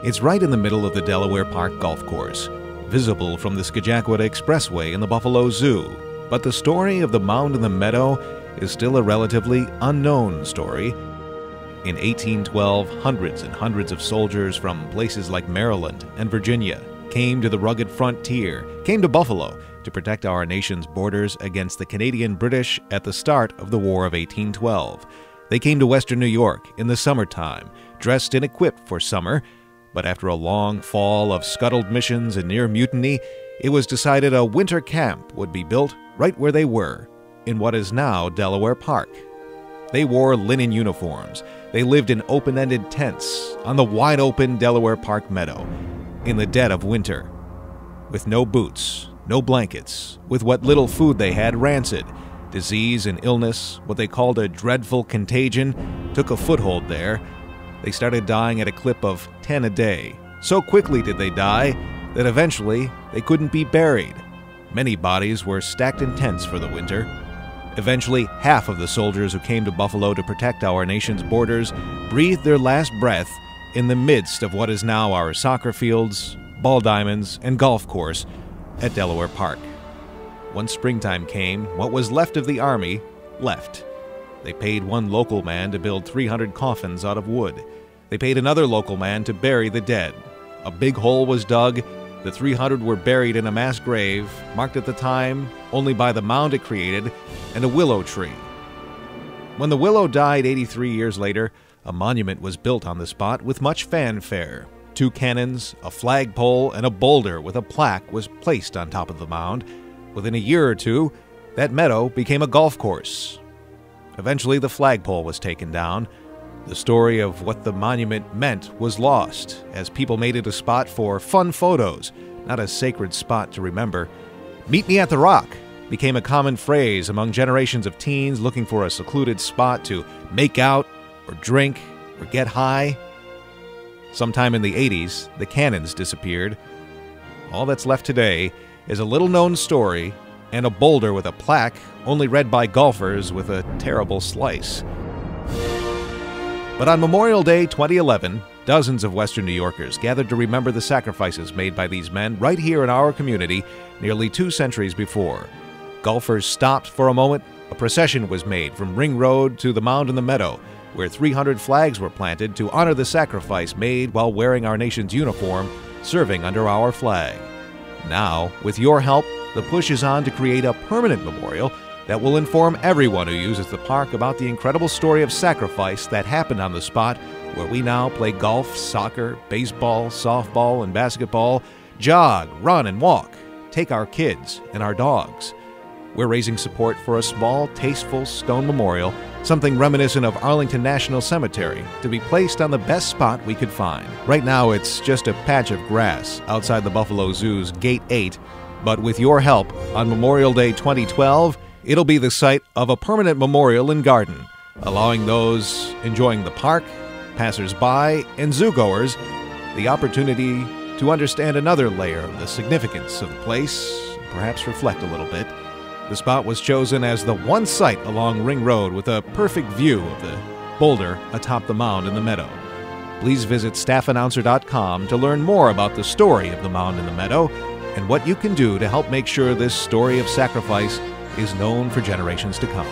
It's right in the middle of the Delaware Park Golf Course, visible from the Skagakwa Expressway in the Buffalo Zoo. But the story of the Mound in the Meadow is still a relatively unknown story. In 1812, hundreds and hundreds of soldiers from places like Maryland and Virginia came to the rugged frontier, came to Buffalo to protect our nation's borders against the Canadian British at the start of the War of 1812. They came to western New York in the summertime, dressed and equipped for summer, but after a long fall of scuttled missions and near mutiny, it was decided a winter camp would be built right where they were, in what is now Delaware Park. They wore linen uniforms. They lived in open-ended tents on the wide-open Delaware Park meadow in the dead of winter, with no boots, no blankets, with what little food they had rancid. Disease and illness, what they called a dreadful contagion, took a foothold there. They started dying at a clip of 10 a day. So quickly did they die that eventually they couldn't be buried. Many bodies were stacked in tents for the winter. Eventually, half of the soldiers who came to Buffalo to protect our nation's borders breathed their last breath in the midst of what is now our soccer fields, ball diamonds, and golf course at Delaware Park. Once springtime came, what was left of the Army left. They paid one local man to build 300 coffins out of wood. They paid another local man to bury the dead. A big hole was dug. The 300 were buried in a mass grave, marked at the time only by the mound it created and a willow tree. When the willow died 83 years later, a monument was built on the spot with much fanfare. 2 cannons, a flagpole, and a boulder with a plaque was placed on top of the mound. Within a year or two, that meadow became a golf course. Eventually, the flagpole was taken down. The story of what the monument meant was lost, as people made it a spot for fun photos, not a sacred spot to remember. "Meet me at the Rock" became a common phrase among generations of teens looking for a secluded spot to make out or drink or get high. Sometime in the 80s, the cannons disappeared. All that's left today is a little-known story and a boulder with a plaque only read by golfers with a terrible slice. But on Memorial Day 2011, dozens of Western New Yorkers gathered to remember the sacrifices made by these men right here in our community nearly 2 centuries before. Golfers stopped for a moment. A procession was made from Ring Road to the Mound in the Meadow, where 300 flags were planted to honor the sacrifice made while wearing our nation's uniform, serving under our flag. Now, with your help, the push is on to create a permanent memorial that will inform everyone who uses the park about the incredible story of sacrifice that happened on the spot where we now play golf, soccer, baseball, softball, and basketball, jog, run, and walk, take our kids and our dogs. We're raising support for a small, tasteful stone memorial, something reminiscent of Arlington National Cemetery, to be placed on the best spot we could find. Right now, it's just a patch of grass outside the Buffalo Zoo's Gate 8, but with your help, on Memorial Day 2012, it'll be the site of a permanent memorial and garden, allowing those enjoying the park, passers-by, and zoogoers the opportunity to understand another layer of the significance of the place, perhaps reflect a little bit. The spot was chosen as the one site along Ring Road with a perfect view of the boulder atop the mound in the meadow. Please visit staffannouncer.com to learn more about the story of the Mound in the Meadow and what you can do to help make sure this story of sacrifice is known for generations to come.